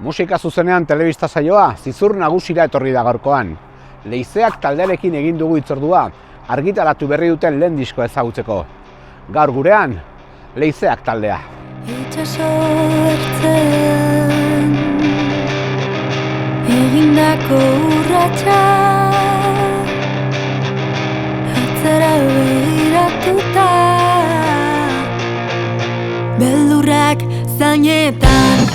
Musika zuzenean telebista saioa Zizur Nagusira etorri da gaurkoan. Leizeak taldearekin egin dugu hitzordua, argitaratu berri duten lehen diskoa ezagutzeko. Gaur gurean, Leizeak taldea. Itxaso ertzean egindako urratsa atzera begiratuta beldurrak zainetan.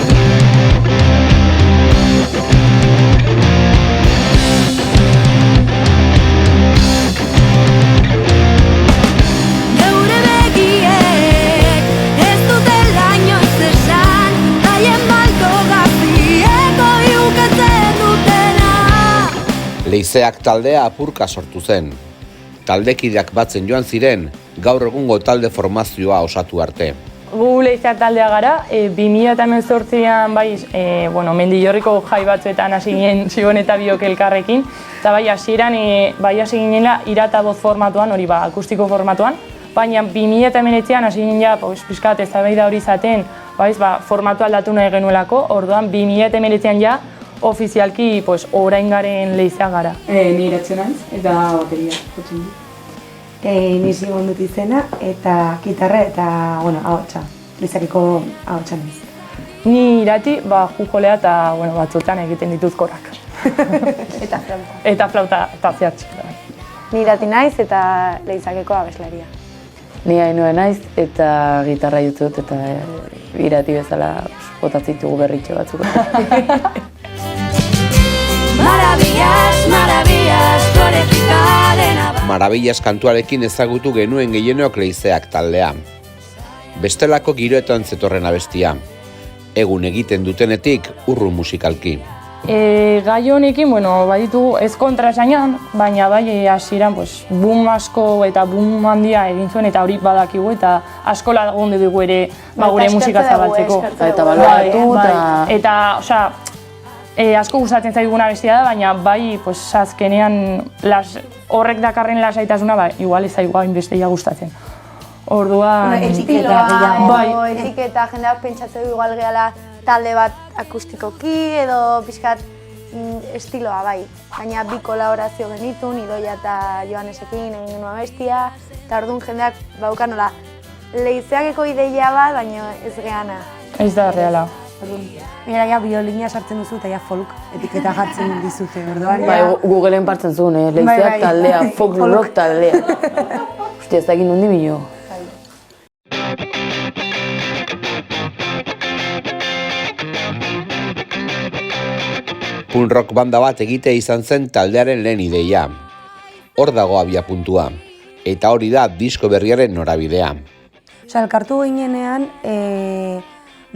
Leizeak taldea apurka sortu zen. Taldekideak batzen joan ziren, gaur egungo talde formazioa osatu arte. Gu Leizeak taldea gara, 2018an Mendillorriko jai batzuetan hasi ginen Txibon eta Biok elkarrekin, eta hasieran hasi ginela irata boz formatuan, hori akustiko formatuan, baina 2019an hasi ginen pixkat eztabaida hori izaten, formatu aldatu nahi genuelako, orduan 2019an ofizialki orain garen Leizeak gara. Ni Iratxo naiz eta bateria jotzen dut. Ni Simon dut izena eta gitarra eta ahotsa. Leizakeko ahotsa naiz. Ni Irati, jujolea eta batzuetan egiten ditut korak. Eta flauta. Eta flauta eta zehatzik. Ni Irati naiz eta Leizakeko abeslaria. Ni Ainhoa naiz eta gitarra jutut eta Irati bezala botatzen ditugu berritxo batzuk. Marabillas kantuarekin ezagutu genuen gehienok Leizeak taldea. Bestelako giroetan zetorren abestia. Egun egiten dutenetik urrun musikalki. Gai honekin, baditugu ez kontraesainan, baina hasieran boom asko eta boom handia egin zuen eta hori badakigu eta asko lagundu dugu ere gure musika zabaltzeko. Eta baloratu eta asko gustatzen zaiguna bestia da, baina azkenean horrek dakarren lasaitasuna igual ez zaigu hainbestea gustatzen. Orduan... Etiketa jendeak pentsatzen du igual gehala talde bat akustikoki edo pixkat estiloa Baina bi kolaborazio genitun, Idoia eta Joanesekin egin genuen bestia, eta orduan jendeak baukan nola Leizeakeko ideia bat, baina ez geana. Ez da reala. Era biolina sartzen duzu eta folk etiketa jartzen dizute, orduan. Googleen partzen zuen, Leizeak taldea, folk rock taldea. Hostia, ez da egin nondi bilo. Punk rock banda bat egitea izan zen taldearen lehen ideia. Hor dago abiapuntua, eta hori da disko berriaren norabidea. Elkartu ginenean,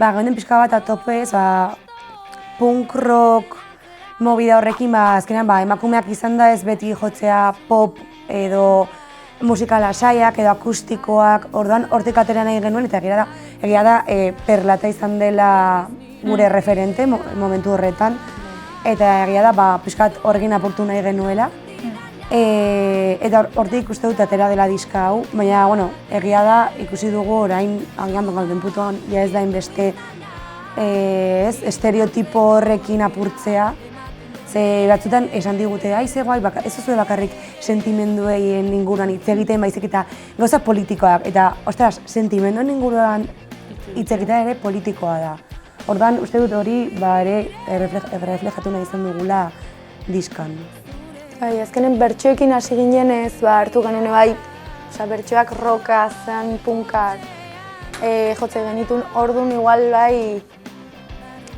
geunden pixka bat atopez, punk rock movida horrekin, azkenean emakumeak izan da ez beti jotzea pop edo musika lasaiak edo akustikoak, orduan hortik atera nahi genuen, eta egia da Perlata izan dela gure referente momentu horretan, eta egia da pixkat horrekin apurtu nahi genuela. Eta hortik ikuste dut atera dela diska hau, baina egia da ikusi dugu orain agian gauden putuan ez da inbeste estereotipo horrekin apurtzea. Ze batzutan esan digute, ez zuzue bakarrik sentimenduei inguruan hitz egiten baizik eta gauza politikoak, eta sentimenduen inguruan hitz egitea ere politikoa da. Orduan uste dut hori ere reflejatu nahi izan dugula diskan. Azkenen bertsoekin hasi ginenez, hartu genuen bertsoak rocka, zen punkak jotze genitun, orduan igual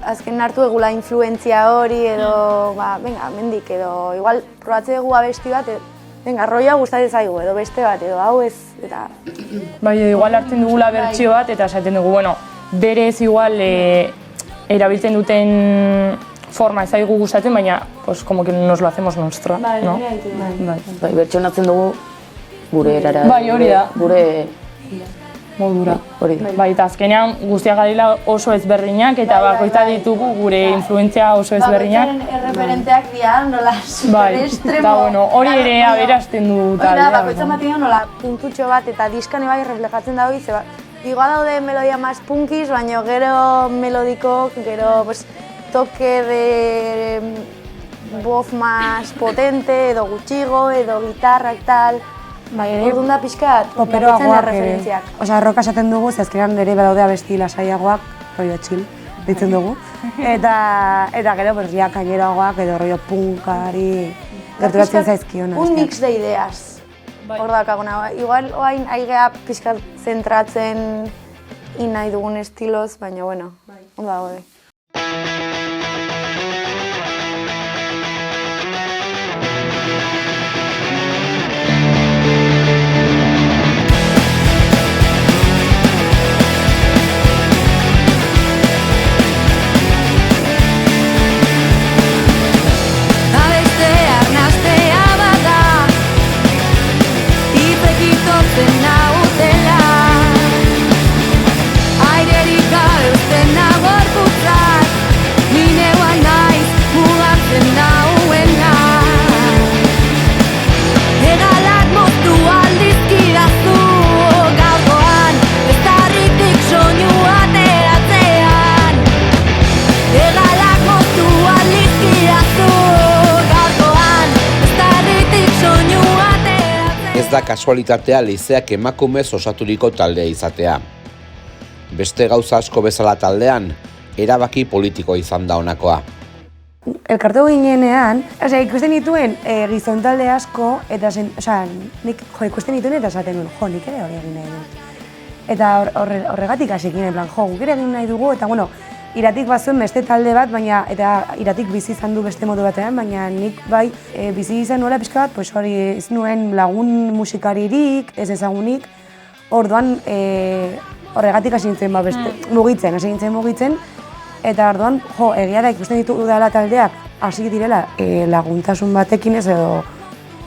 azken hartu egula influentzia hori edo, mendik edo, igual probatze dugu abesti bat, roia gustatzen zaigu edo beste bat edo hau ez, eta... Igual hartzen dugula bertsio bat eta esaten dugu, berez igual erabiltzen duten forma ez zaigu gustatzen, baina como que nos lo hacemos nuestro, no? Bertsionatzen dugu gure erara. Hori da. Gure modura. Hori da. Eta azkenean guztiak garela oso ezberdinak eta bakoitza ditugu gure influentzia oso ezberdinak. Bakoitzaren erreferenteak dira, nola super extremo. Hori ere aberazten du taldea. Bakoitza batean nola puntutxo bat eta diskan reflejatzen dago igual daude melodia más punkiz, baina gero melodikok, gero toque de voz más potente, edo gutxigo, edo gitarrak tal. Bai, ere, Orduan da pixkat, poperoagoak ere. referentziak. Osea, roka esaten dugu, ze azkenean ere badaude abesti lasaiagoak, rollo chill, ditzen dugu. Eta gero, pues, ja, kaineroagoak edo rollo punkari gerturatzen zaizkiona. Un mix de ideas. Hor dakaguna. Igual, oain, aigea pixkat zentratzen nahi dugun estiloz, baina, bueno, ondo dago. Abestea, arnastea bada, ipekitotzen nautela. Airerik gabe uzten nagorputzak, ni neua naiz mugatzen nauena. Hegalak moztu aldizkidazu, gaurkoan ez tarritik soinu ateratzean. Hegalak moztu aldizkidazu, gaurkoan ez tarritik soinu ateratzean. Ez da kasualitatea leizeak emakumez osaturiko taldea izatea. Beste gauza asko bezala taldean, erabaki politiko izan da honakoa. Elkartu ginenean, ikusten dituen gizon talde asko, eta nik ikusten dituen eta esaten nuen, nik ere hori egin nahi dut. Eta horregatik hasi ginen, plan, guk ere egin nahi dugu, eta bueno, Iratik bazuen beste talde bat, eta Iratik bizi izan du beste modu batean, baina nik bai bizi izan nuela pixka bat, pues hori ez nuen lagun musikaririk, ez ezagunik, orduan horregatik hasi nintzen mugitzen, eta orduan, egia da ikusten ditu dela taldeak, hasi direla laguntasun batekin ez edo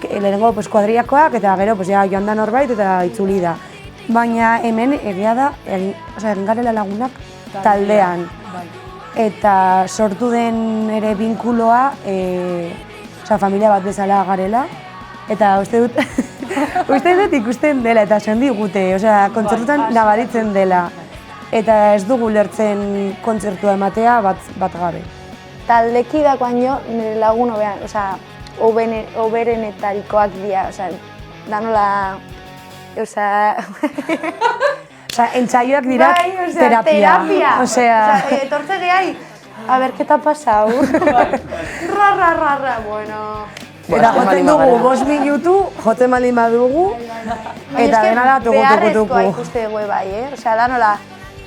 lehenengo kuadriakoak, eta gero joan da norbait eta itzuli da. Baina hemen egia da, egin garela lagunak taldean. Eta sortu den ere binkuloa, familia bat bezala garela, eta uste dut ikusten dela eta esan digute, kontzertutan nabaritzen dela. Eta ez dugu lertzen kontzertua ematea bat gabe. Taldekidak baino nire lagun oberenetarikoak dira, da nola... Entsaioak dira terapia. Etortze gehi, a ver, ¿qué te ha pasado? Bueno... Eta jotzen dugu 5 minutu, jotzen baldin badugu, eta dena da tugu. Beharrezkoa ikuste dugu bai, da nola,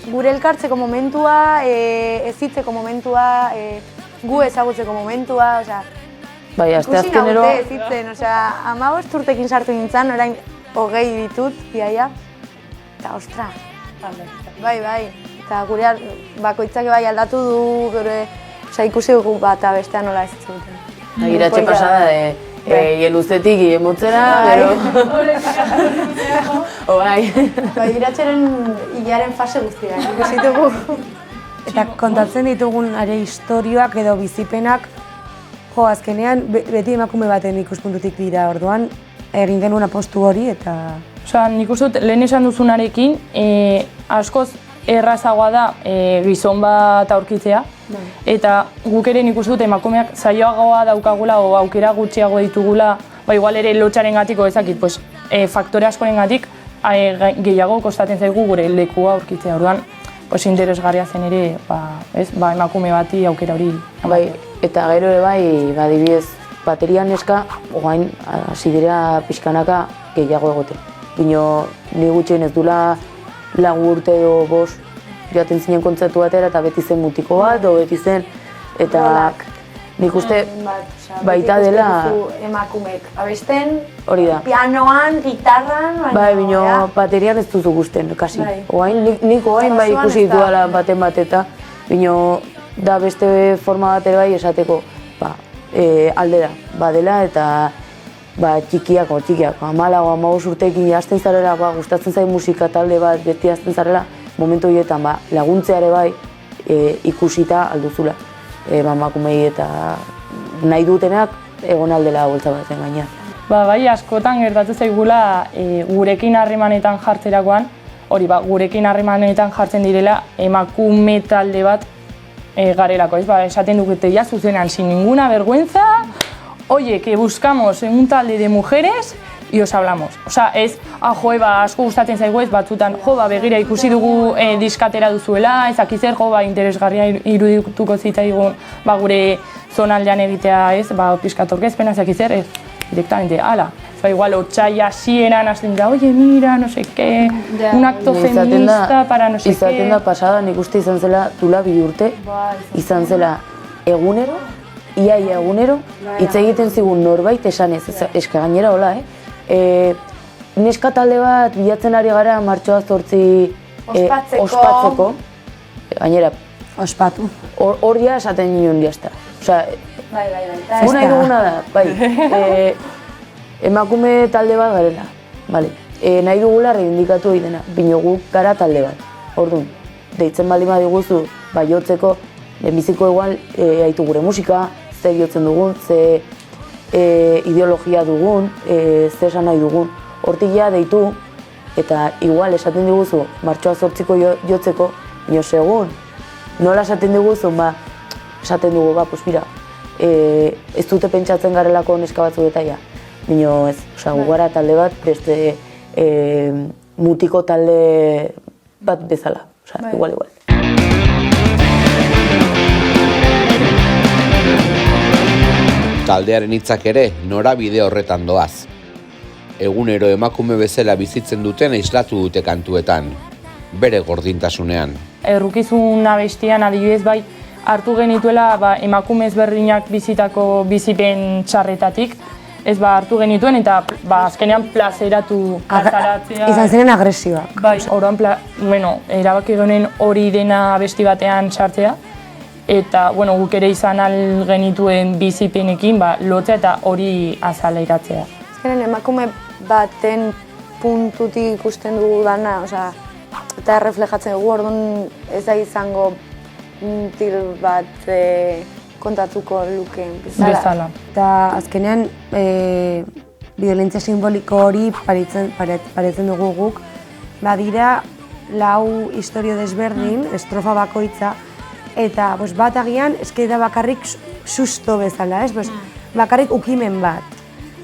gure elkartzeko momentua, ezitzeko momentua, gu ezagutzeko momentua, Bai, asteazkenero... ikusi naute ezitzen, 15 urtekin sartu nintzen, orain 20 ditut, iaia, eta ostra, bai, eta gure bakoitzak bai aldatu du, ikusi dugu bat abestea nola ez zuten. Iratxe pasada, hieluzetik hiemotzera, gero... Iratxeren hilaren fase guztia, ikusi dugu. Eta kontatzen ditugun istorioak edo bizipenak, azkenean beti emakume baten ikuspuntutik dira, orduan egin genuen apostu hori eta... Nik uste dut, lehen esan duzunarekin, askoz errazagoa da gizon bat aurkitzea, eta guk ere nik uste dut emakumeak zaioagoa daukagula o aukera gutxiago ditugula, igual ere lotxarengatiko ezakit, faktore askorengatik gehiago kostatzen zaigu gure lekua aurkitzea, orduan interesgarria zen ere emakume bati aukera hori. Bai, eta gero ere bai, adibidez, bateria neska, ogain hasi dira pixkanaka gehiago egoten. Bino, ni gutxien ez dula lagu urte edo 5 joaten zinen kontzertu batera eta beti zen mutiko bat, o beti zen, eta nik uste baita dela... Emakumeek abesten, hori da. Pianoan, gitarran... Bai, bino, baterian ez duzu gusten, kasi. Nik oain bai ikusi dituala baten bat eta, bino, da beste forma bat ere bai esateko, aldera, badela eta txikiako, 14 o 15 urteekin hasten zarela, gustatzen zait musika talde bat beti hasten zarela, momentu horietan laguntzeare bai ikusita alduzula. Emakumei eta nahi dutenak egon aldela boltza baten gaina. Bai, askotan gertatu zaigula gurekin harremanetan jartzerakoan, gurekin harremanetan jartzen direla emakume talde bat garelako, ez? Ba, esaten dukete ja zuzenan, sin ninguna vergüenza, oye, que buscamos un talde de mujeres y os hablamos. Osa, ez, asko gustatzen zaigu ez, batzutan, begira ikusi dugu diskatera duzuela, ezakizer, interesgarria irudituko zitzaigun, gure zonaldean egitea, ez, pixkat orkezpena, ezakizer, ez, directamente, ala. Igual, otxaila hasieran hasten da, oye, mira, no sé qué, un acto feminista para no sé qué. Izaten da pasada, nik uste izan zela dula 2 urte, izan zela egunero, iaia egunero, hitz egiten zigun norbait esanez, eska gainera hola, neska talde bat bilatzen ari gara martxoa 8 ospatzeko, gainera, Ospatu. hor ja esaten nion diazta. Osea, gu nahi duguna da, bai, emakume talde bat garela, bale. Nahi dugula reivindikatu egin dena, bino guk gara talde bat. Orduan, deitzen baldin badiguzu, jotzeko, lehenbiziko egual haitu gure musika, ze jotzen dugun, ze ideologia dugun, ze esan nahi dugun. Hortik ja deitu, eta igual esaten diguzu, martxoa 8ko jotzeko, bino segun, nola esaten diguzu, esaten dugu, pues mira, ez dute pentsatzen garelako neska batzu eta ja. Bino ez, gu gara talde bat, beste mutiko talde bat bezala, igual. Taldearen hitzak ere norabide horretan doaz. Egunero emakume bezala bizitzen duten aislatu dute kantuetan, bere gordintasunean. Errukizun abestian adibidez bai hartu genituela emakume ezberdinak bizitako bizipen txarretatik, ez hartu genituen eta azkenean plazeratu azaratzea. Izan ziren agresioak. Bai, orduan, erabaki genuen hori dena abesti batean sartzea. Eta, guk ere izan ahal genituen bizipenekin lotzea eta hori azaleratzea. Azkenean emakume baten puntutik ikusten dugu dana, eta erreflejatzen dugu, orduan ez da izango til bat kontatuko lukeen bezala. Eta azkenean, violentzia simboliko hori paretzen dugu guk, badira 4 istorio desberdin, estrofa bakoitza, eta bat agian da bakarrik susto bezala, bakarrik ukimen bat.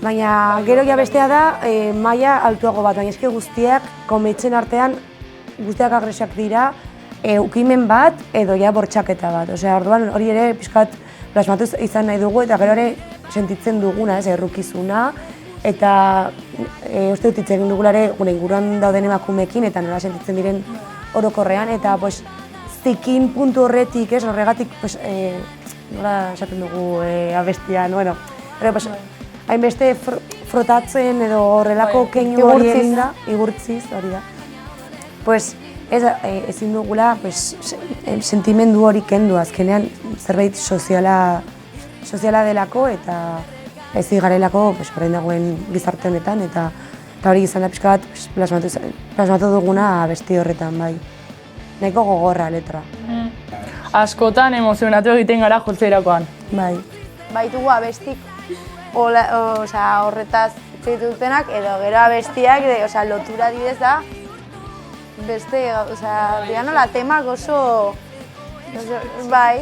Baina gero ja bestea da maila altuago bat, baina guztiak kometzen artean guztiak agresioak dira, ukimen bat edo ja bortxaketa bat. Orduan hori ere pixkat plasmatu izan nahi dugu eta gero ere sentitzen duguna, errukizuna, eta uste dut hitz egin dugula ere gure inguruan dauden emakumeekin eta nola sentitzen diren orokorrean, eta zikin puntu horretik, horregatik, nola esaten dugu abestian, hainbeste frotatzen edo horrelako keinu hori egin da, igurtziz, hori da. Ezin dugula sentimendu hori kendu, azkenean zerbait soziala delako eta ez garelako horrein dagoen gizarte honetan, eta hori izan da pixka bat plasmatu duguna abesti horretan, bai. Nahiko gogorra letra. Askotan emozionatu egiten gara jotzerakoan. Bai. Baitugu abestik horretaz hitz dutenak, edo gero abestiak, lotura didez da, beste, nola temak oso, bai,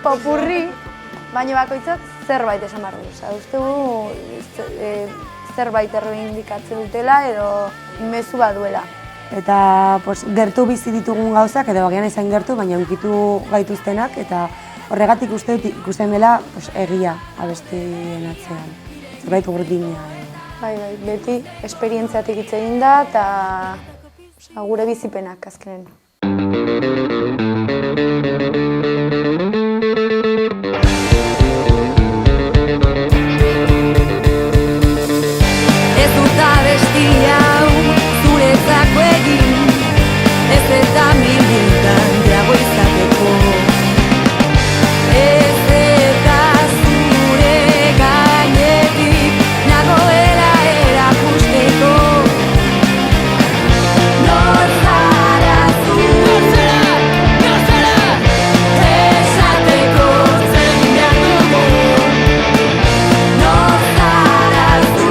popurri, baina bakoitzak zerbait esan behar du. Uste gu zerbait erreindikatzen dutela edo mezu bat duela. Eta gertu bizi ditugun gauzak, edo bagian izan gertu, baina unkitu gaituztenak, eta horregatik ikusten dela egia abestien atzean. Zerbait gurdina. Bai, beti esperientziatik hitz egin da, eta gure bizipenak azkenen. Ez dut abesti hau zuretzako egin, ez eta militan diago izateko. Ez eta zure gainetik nagoela erakusteko. Nor zara zu, esateko zen behar dugu. Nor zara zu,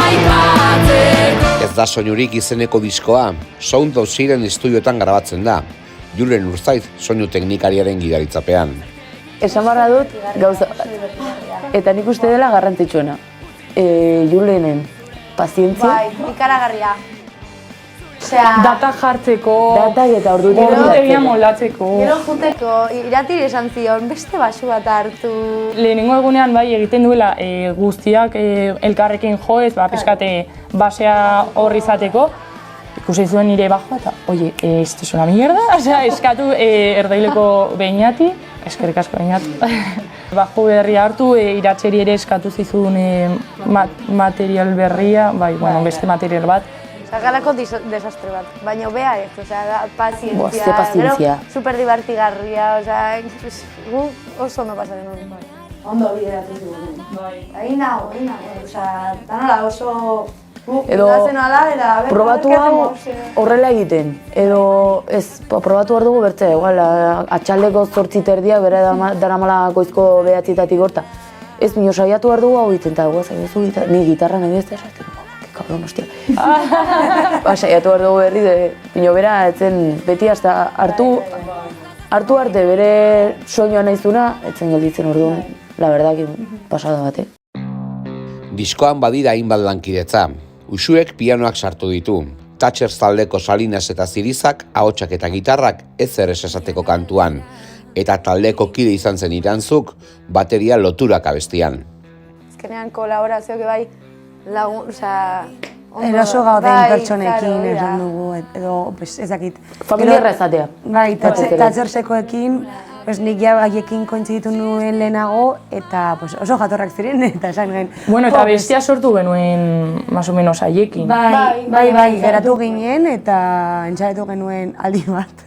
aipatzeko. Ez da soinurik izeneko diskoa, Sound of Siren estudioetan grabatzen da. Julen Urzaiz soinu teknikariaren gidaritzapean. Esan barra dut gauza eta nik uste dela garrantzitsuena. Julenen pazientzia. Bai, ikaragarria. Osea, Data jartzeko, Data eta ordutegia ordutegia moldatzeko. gero juteko, iratiri esan zion, beste basu bat hartu. Lehenengo egunean bai egiten duela guztiak elkarrekin joez, pixkate basea hor izateko. Ikusi zuen nire bajoa eta, oye, esto es una mierda, osea, eskatu erdaileko Beñati, eskerrik asko Beñati. Bajo berria hartu, iratxeri ere eskatu zizun material berria, bai, bueno, beste material bat. Sakalako desastre bat, baina bea ez, osea, pazientzia. Buah, ze pazientzia. Gero, super divertigarria, osea, gu oso ondo pasa genuen. Ondo bideratu zuen. Bai. Nago, osea, danola oso... Edo probatu hau horrela egiten, edo ez, probatu behar dugu bertzea, igual, atxaldeko 8:30 bere daramala goizko 9:00 gorta. Ez, minio saiatu behar dugu hau egiten, eta guazen, ni gitarra nahi ez da esaten, que cabrón, hostia. Saiatu behar dugu berri, minio bera, etzen beti hasta hartu arte bere soinua nahizuna, etzen gelditzen orduan, la verdad, pasada bate. Diskoan badira hainbat lankidetza. Uxuek pianoak sartu ditu. Thatcher taldeko Salinas eta Zirizak ahotsak eta gitarrak ezer ez esateko kantuan. Eta taldeko kide izan zen Iranzuk bateria loturak abestian. Azkenean kolaborazioak bai lagun, osea... Eroso gauden pertsonekin esan dugu, edo, ez dakit. Familiarra ezatea. Bai, Thatchersekoekin, nik ja haiekin kointziditu nuen lehenago, eta oso jatorrak ziren, eta esan nuen. Bueno, eta bestia sortu genuen, más o menos, haiekin. Bai, geratu ginen, eta entxaletu genuen aldi bat.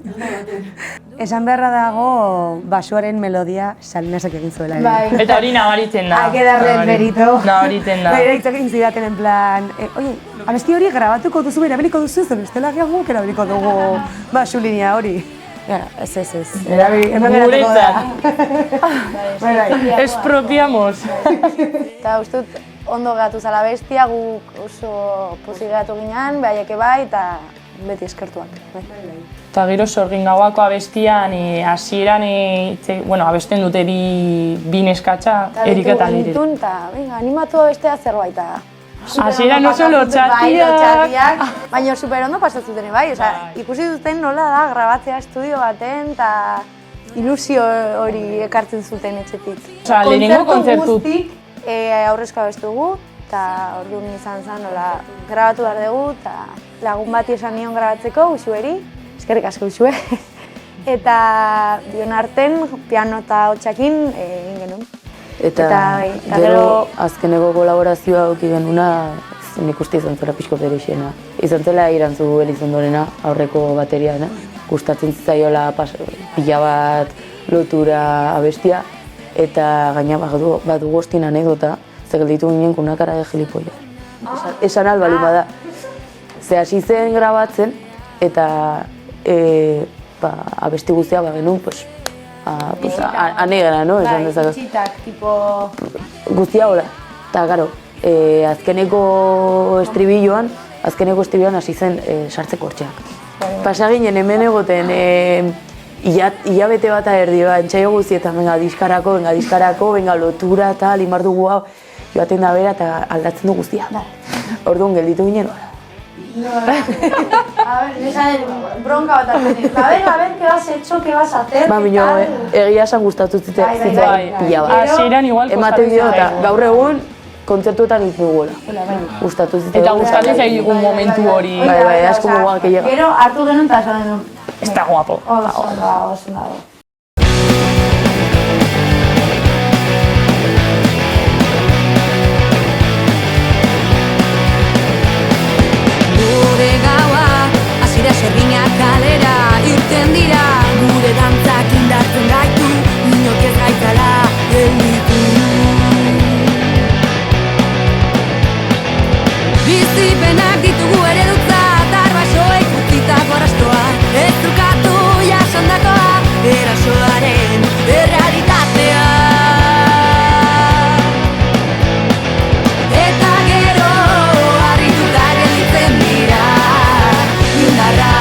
Esan beharra dago, basuaren melodia Salinasek egin zuela. Eta hori nabaritzen da. Hay que darle el mérito. Nabaritzen da. Baina egin zidaten en plan, oye, abesti hori grabatuko duzu, erabiliko duzu, zen bestela guk erabiliko dugu basu linea hori. Ez. Guretzat. Expropiamos. Eta uste dut ondo gatu zala bestia, guk oso pozik gatu ginen, behaieke bai, eta beti eskertuak. Eta gero Sorgin Gauako abestian, hasieran, abesten dute bi neskatxa, Erik eta Nire. Eta animatu abestea zerbait. Hasieran oso lotxatiak. Baina super ondo pasatzuten bai, ikusi duten nola da grabatzea estudio baten, eta ilusio hori ekartzen zuten etxetik. Lehenengo kontzertu guztik aurrezko abestu dugu, eta orduan izan zen nola grabatu behar dugu, eta lagun bati esan nion grabatzeko, Uxueri, eskerrik asko Uxue. Eta bion arten, piano eta hotxakin egin genuen. Eta gero azkeneko kolaborazioa auki genuna, nik uste izan zela pixko berexena. Izan zela Irantzu Elizondorena, aurreko bateriana. Gustatzen zitzaiola pila bat lotura abestia, eta gaina badu goztin anekdota, ze gelditu ginen kunakara de gilipoia. Esan albali bada. Ze hasi zen grabatzen, eta abesti guztia genuen, anegara, no? Bai, txitak, tipo... Guztia hola. Eta, garo, azkeneko estribilloan hasi zen sartzeko hortxeak. Pasa ginen hemen egoten, hilabete bat erdi, entxaio guztietan, venga diskarako, venga lotura eta limar dugu hau, joaten da bera eta aldatzen du guztia. Orduan gelditu ginen, A ver, bronka bat hartzen. A ver, ¿qué has hecho? ¿Qué vas a hacer? Egia esan gustatu zitzen pila bat. Hasieran igual ematen dio eta gaur egun kontzertuetan hitz dugula. Gustatu zitzen. Eta gustatzen zaigun momentu hori. Bai, asko mugaak que llega. Gero hartu genuen eta esan genuen. Está guapo. Oso nago. Gure gaua, hasiera Sorginak kalera irten dira, gure dantzak indartzen gaitu, inok ez gaitala gelditu. Bizipenak ditugu eredutzat, arbasoek utzitako arrastoa, ez trukatu jasandakoa, erasoaren errealitatea. Eta gero harrituta gelditzen dira, indarra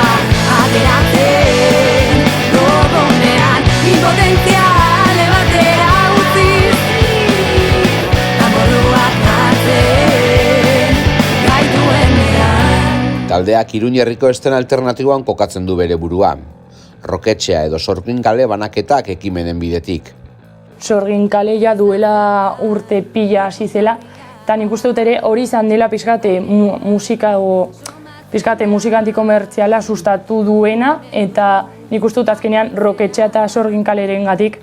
ateratzen Taldeak Iruñerriko eszena alternatiboan kokatzen du bere burua. Roketxea edo Sorgin kale banaketak ekimenen bidetik. Sorgin kale ja duela urte pila hasi zela, eta nik uste dut ere hori izan dela pixkate musika antikomertziala sustatu duena, eta nik uste dut azkenean Roketxea eta Sorgin kalerengatik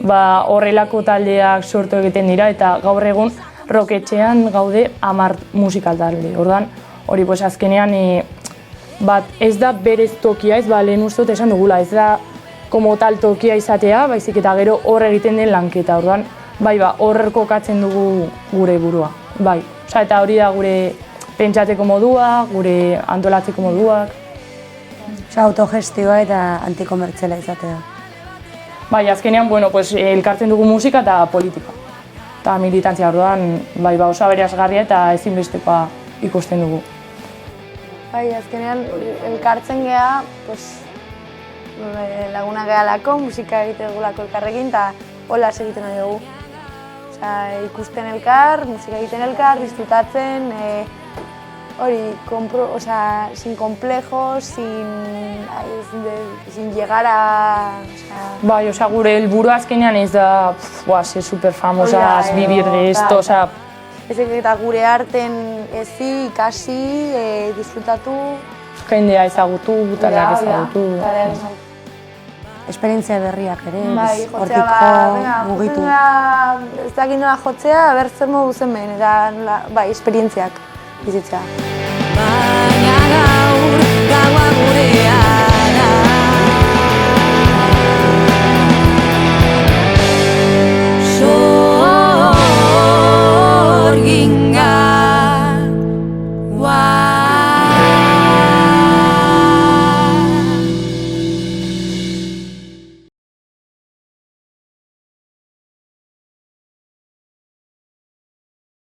horrelako taldeak sortu egiten dira, eta gaur egun Roketxean gaude 10 musikal talde. Orduan, hori azkenean ez da berez tokia, lehen uste dut esan dugula, ez da como tal tokia izatea, baizik eta gero hor egiten den lanketa. Orduan, hor kokatzen dugu gure burua. Eta hori da gure pentsateko modua, gure antolatzeko moduak. Autogestioa eta antikomertziala izatea. Azkenean, elkartzen dugu musika eta politika. Eta militantzia orduan, oso aberasgarria eta ezinbestekoa ikusten dugu. Azkenean, elkartzen geha, laguna gehalako, musika egiten dugulako elkarrekin, eta hola egiten nahi dugu. Ikusten elkar, musika egiten elkar, disfrutatzen, sin complejos, sin llegar a... Gure helburu azkenean ez da, ser super famosas, vivir de esto, eta gure arten ezi, ikasi, disfrutatu. Jendea ezagutu, taldeak ezagutu. Esperientzia berriak ere, hortik mugitu. Ez dakit nola jotzea, zer modu zen behin, eta esperientziak bizitzea. Baina gaur, gaua gurea